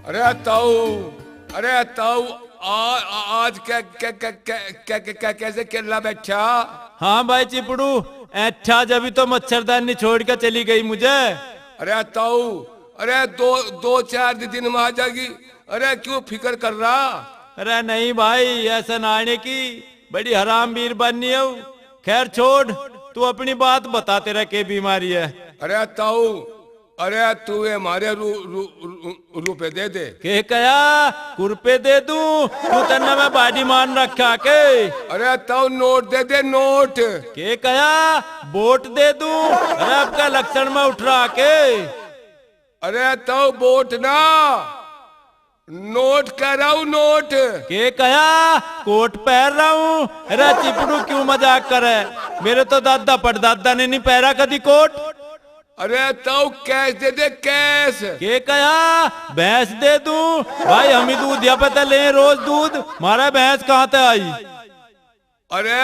अरे ताऊ, अरे ताऊ, आज कैसे केला बैठा? हाँ भाई चिपड़ू, अच्छा जब तो मच्छरदानी छोड़ कर चली गई मुझे। अरे ताऊ, अरे दो चार दिन में आ जाएगी। अरे क्यों फिक्र कर रहा? अरे नहीं भाई, ऐसा नाने की बड़ी हराम बीर बननी है। खैर छोड़, तू अपनी बात बता, तेरा क्या बीमारी है? अरे ताऊ, अरे तू हमारे रुपए दे दे। के कया कुरपे दे दूं? तू तन्ना में बाडी मान रखा के? अरे ताऊ नोट दे दे, नोट। के कया बोट दे दूं? अरे आपका लक्षण में उठ रहा के? अरे ताऊ बोट ना, नोट कह रहा हूँ, नोट। के कया कोट पहन रहा हूँ? अरे चिपड़ू क्यों मजाक करे? मेरे तो दादा परदादा ने नहीं पहरा कभी कोट। अरे ताऊ कैश दे दे, कैश। के कया भैंस दे दूं? भाई हम ही दूध या पता ले रोज दूध, मारा भैंस कहाँ से आई? अरे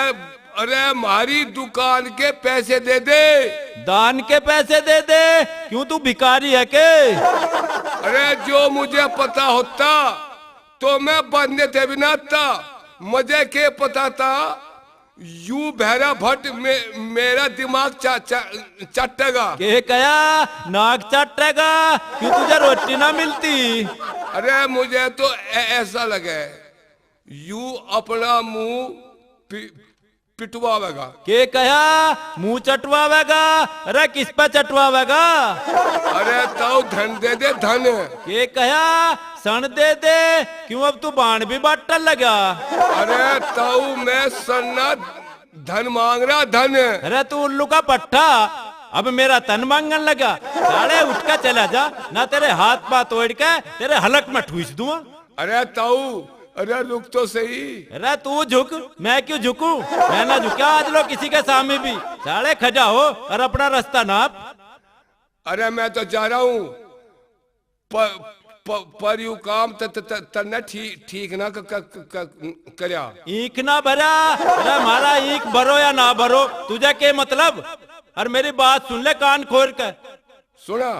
अरे हमारी दुकान के पैसे दे दे। दान के पैसे दे दे? क्यों तू भिखारी है के? अरे जो मुझे पता होता तो मैं बनने थे भी ना था। मुझे के पता था यू भैरा भट्ट मेरा दिमाग चटेगा। के कया नाक चटेगा? क्यों तुझे रोटी ना मिलती? अरे मुझे तो ऐसा लगे यू अपना मुंह पिटवावेगा। के कया मुंह चटवावेगा? अरे किस पे चटवावेगा? अरे ताऊ धन दे दे, धन। के कया सन दे दे? क्यों अब तू बाण भी बांटने लगा? अरे ताऊ मैं सन्ना धन मांग रहा, धन। अरे तू उल्लू का पट्टा, अब मेरा तन मांगने लगा? साले उठ कर चला जा, ना तेरे हाथ पाथ तोड़ के तेरे हलक में ठूस दूंगा। अरे ताऊ, अरे रुक तो सही। अरे तू झुक, मैं क्यों झुकूं? मैं ना झुका आज लो किसी के सामने भी। साले खजा हो और अपना रास्ता नाप। अरे मैं तो जा रहा हूँ पर यू काम तन्ने ठीक ना करया। ईख ना भरा? अरे हमारा ईख भरो या ना भरो तुझे के मतलब? और मेरी बात सुन ले कान खोल कर। सुना।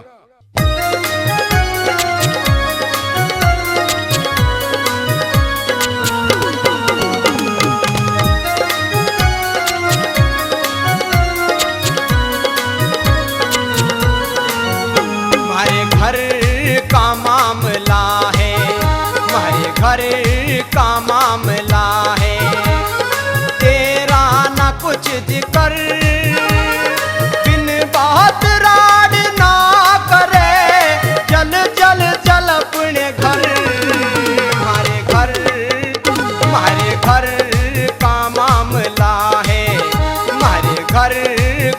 घर का मामला है, हमारे घर का मामला है, तेरा ना कुछ जिक्र बिन बात राड ना करे, चल चल चल अपने घर। हमारे घर का मामला है, हमारे घर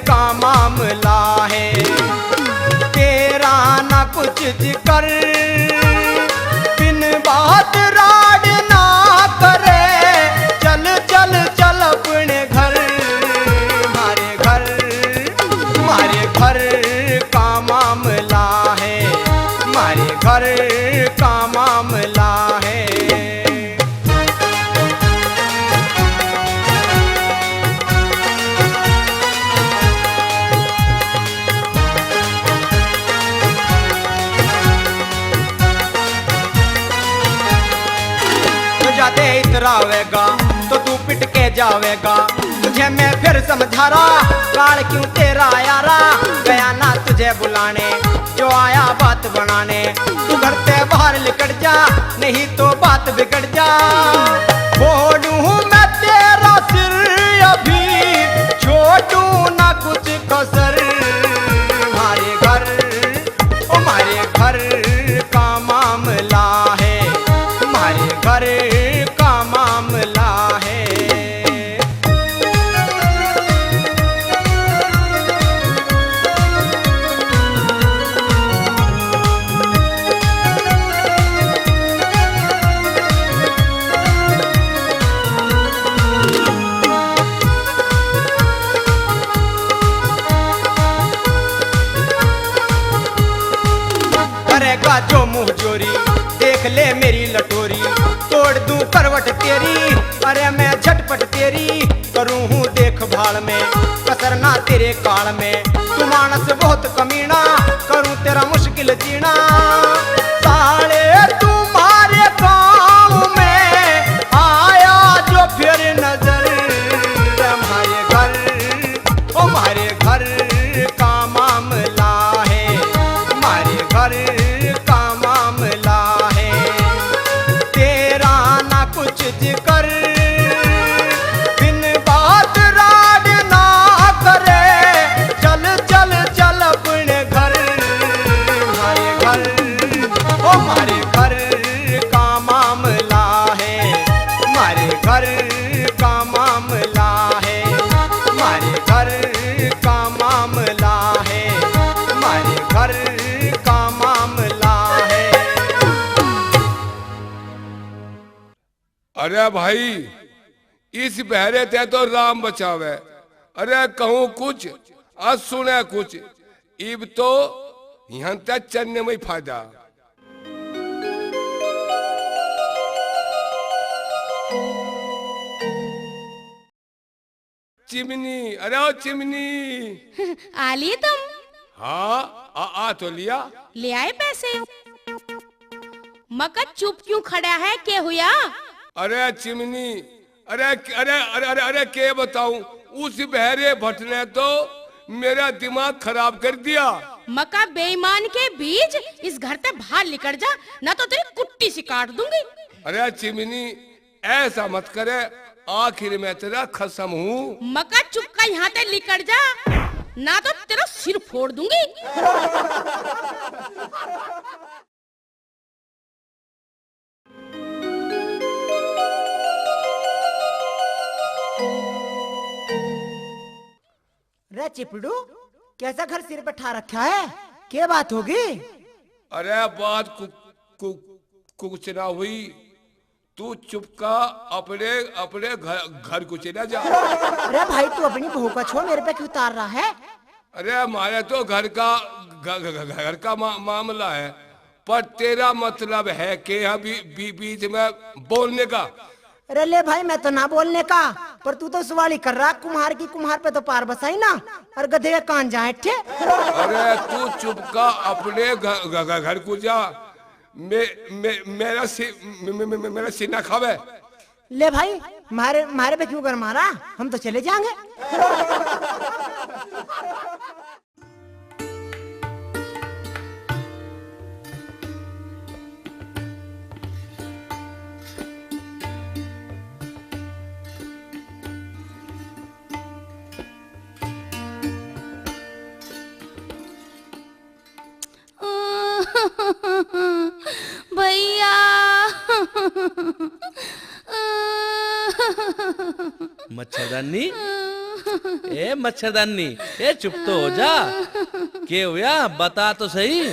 का मामला है, कुछ जिक्र बिन बात राड ना करे, चल चल चल अपने घर। हमारे घर का मामला है, हमारे घर का मामला है। जाते इतरावेगा तो तू पिट के जावेगा, तुझे मैं फिर समझा रहा, काल क्यों तेरा यारा गया ना तुझे बुलाने, जो आया बात बनाने। तू घर से बाहर निकल जा, नहीं तो बात बिगड़ जा। फोड़ूं मैं तेरा सिर अभी, छोड़ू ना कुछ कसर। हमारे घर का मामला है, हमारे घर का मामला है। करेगा जो मुंह चोरी, देख ले मेरी लटोरी, तोड़ दूं करवट तेरी, अरे मैं झटपट तेरी करूं हूँ देखभाल में, कसर ना तेरे काल में। तू मानस बहुत कमीना, करूं तेरा मुश्किल जीना। साले अरे भाई इस बहरे ते तो राम बचावे। अरे कहूँ कुछ और सुने कुछ, इब तो यहाँ तक चलने में फायदा। चिमनी, अरे ओ चिमनी। आ लिए तुम? हाँ आ तो लिया। ले आए पैसे? मगर चुप क्यों खड़ा है, क्या हुआ? अरे चिमनी, अरे अरे अरे अरे अरे क्या बताऊं, उस बहरे भट्ट ने तो मेरा दिमाग खराब कर दिया। मका बेईमान के बीज, इस घर से बाहर निकल जा, ना तो तेरी कुट्टी से काट दूंगी। अरे चिमनी ऐसा मत करे, आखिर में तेरा खसम हूँ। मका चुपका यहाँ से निकल जा, ना तो तेरा सिर फोड़ दूंगी। रे चिपड़ू, कैसा घर सिर पे ठा रखा है? क्या बात होगी? अरे बात कुछ ना हुई, तू चुपका अपने अपने घर को चला जा। अरे भाई तू अपनी बहू का छोड़ मेरे पे क्यों उतार रहा है? अरे हमारे तो घर का मामला है, पर तेरा मतलब है कि अभी बीच में बोलने का। अरे ले भाई, मैं तो ना बोलने का, पर तू तो सवाल ही कर रहा। कुम्हार की कुम्हार पे तो पार बसाई ना, और गधे का कान जाए ठे। अरे तू चुपका अपने घर को जा, मेरा सीना खावे। ले भाई, मारे पे क्यों कर मारा, हम तो चले जाएंगे। भैया मच्छरदानी, ए मच्छरदानी, ए चुप तो हो जा। क्या हुआ, बता तो सही।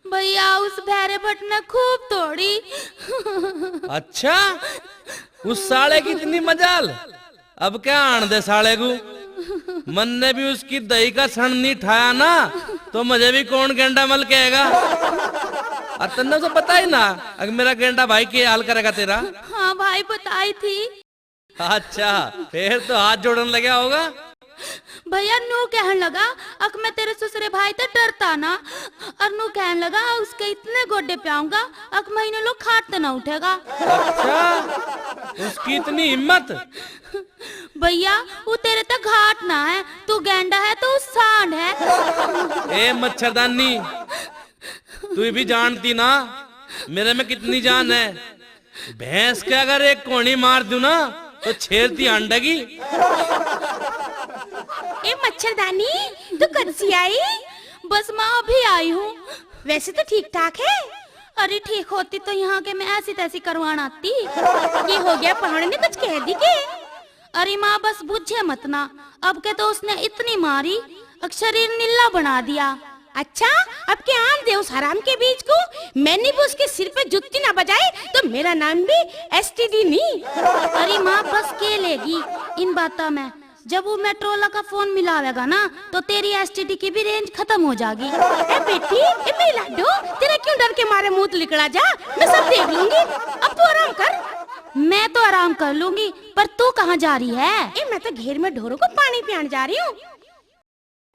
भैया उस भैरे भट्ट ने खूब तोड़ी। अच्छा, उस साले की इतनी मजाल, अब क्या आन दे साले को। मन ने भी उसकी दही का सण नहीं ठाया ना, तो मुझे भी कौन गेंडा मल कहेगा। और तन्ने तो पता ही ना, अगर मेरा गेंडा भाई की हाल करेगा तेरा। हाँ भाई बताई थी। अच्छा, फिर तो हाथ जोड़ने लगा होगा। भैया नू कहने लगा, अक मैं तेरे ससुरे भाई तो डरता ना, और नू कहने लगा उसके इतने गोड्डे प्याऊंगा, अक महीने लोग खाट ना उठेगा। अच्छा, उसकी इतनी हिम्मत। भैया वो तेरे तक घाट ना है, तू गेंडा है तो सांड है। ए मच्छरदानी, तू भी जानती ना मेरे में कितनी जान है। भैंस के अगर एक कोनी मार दूं ना, तो छेरती अंडगी। ए मच्छरदानी, तू कब से आई? बस माँ अभी आई हूँ। वैसे तो ठीक ठाक है। अरे ठीक होती तो यहाँ के मैं ऐसी तैसी करवाना आती। ये हो गया पहाड़ ने कुछ कह दी के? अरे माँ बस बुझे मत ना, अब के तो उसने इतनी मारी, अब शरीर नीला बना दिया। अच्छा, अब क्या आन दे उस हराम के बीच को। मैंने भी उसके सिर पे जुत्ती ना बजाए तो मेरा नाम भी एसटीडी नहीं। अरे माँ बस के लेगी इन बातों में। जब वो मेट्रोला का फोन मिलावेगा ना, तो तेरी एसटीडी की भी रेंज खत्म हो जाएगी। ए बेटी, ए मेरी लाडो, तेरा क्यों डर के मारे मुंह लिकड़ा जा, मैं सब देख लूंगी। अब तू आराम कर। मैं तो आराम कर लूंगी, पर तू कहाँ जा रही है? ए मैं तो घेर में ढोरों को पानी पियाने जा रही हूँ।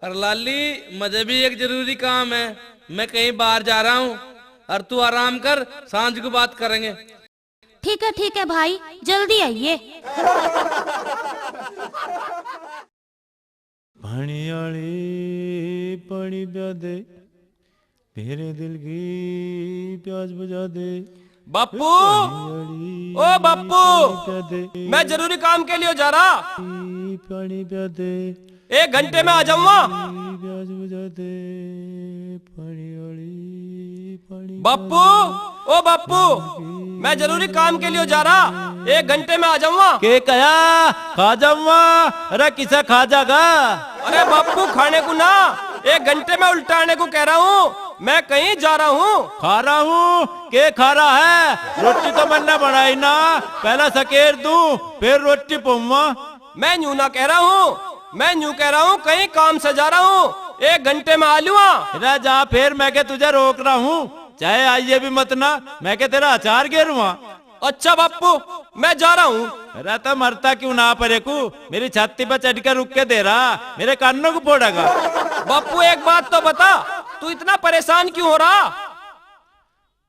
और लाली, मुझे भी एक जरूरी काम है, मैं कहीं बाहर जा रहा हूँ। और तू आराम कर, सांझ को बात करेंगे। ठीक है भाई, जल्दी आइए। पानी आली पानी पिया दे, मेरे दिल की प्यास बुझा दे। बापू, ओ बापू, मैं जरूरी काम के लिए जा रहा। पानी पिया दे, 1 घंटे में आ जाऊंगा। प्यास बुझा दे, पानी आली पानी। बापू, ओ बापू, मैं जरूरी काम के लिए जा रहा, 1 घंटे में आ जाऊंगा। के कया खा जाऊंगा? अरे किसे खा जागा? अरे बापू खाने को ना, 1 घंटे में उल्टाने को कह रहा हूँ। मैं कहीं जा रहा हूँ। खा रहा हूँ के खा रहा है? रोटी तो मैंने बनाई ना, पहला सकेर दूं फिर रोटी पौवा। मैं यूं ना कह रहा हूँ, मैं यूं कह रहा हूँ कहीं काम से जा रहा हूँ, 1 घंटे में आ लूँगा। अरे जा फिर, मैं के तुझे रोक रहा हूँ, चाहे आइए भी मत ना, मैं के तेरा अचार गिरवा। अच्छा बापू मैं जा रहा हूँ। अरे तो मरता क्यों ना परे को, मेरी छाती पर चढ़ कर रुक के दे रहा, मेरे कानों को फोड़ेगा। बापू एक बात तो बता, तू इतना परेशान क्यों हो रहा?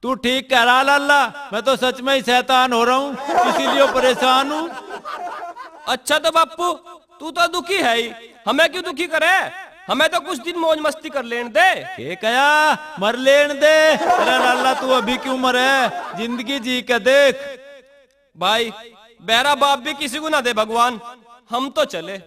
तू ठीक कह रहा लाला, मैं तो सच में ही शैतान हो रहा हूँ, इसीलिए परेशान हूँ। अच्छा तो बापू तू तो दुखी है ही, हमें क्यों दुखी करे? हमें तो कुछ दिन मौज मस्ती कर लेने दे। के कया मर लेन दे। अरे लाला तू अभी क्यों मरे, जिंदगी जी के देख। भाई बेरा बाप भी किसी को ना दे भगवान, हम तो चले।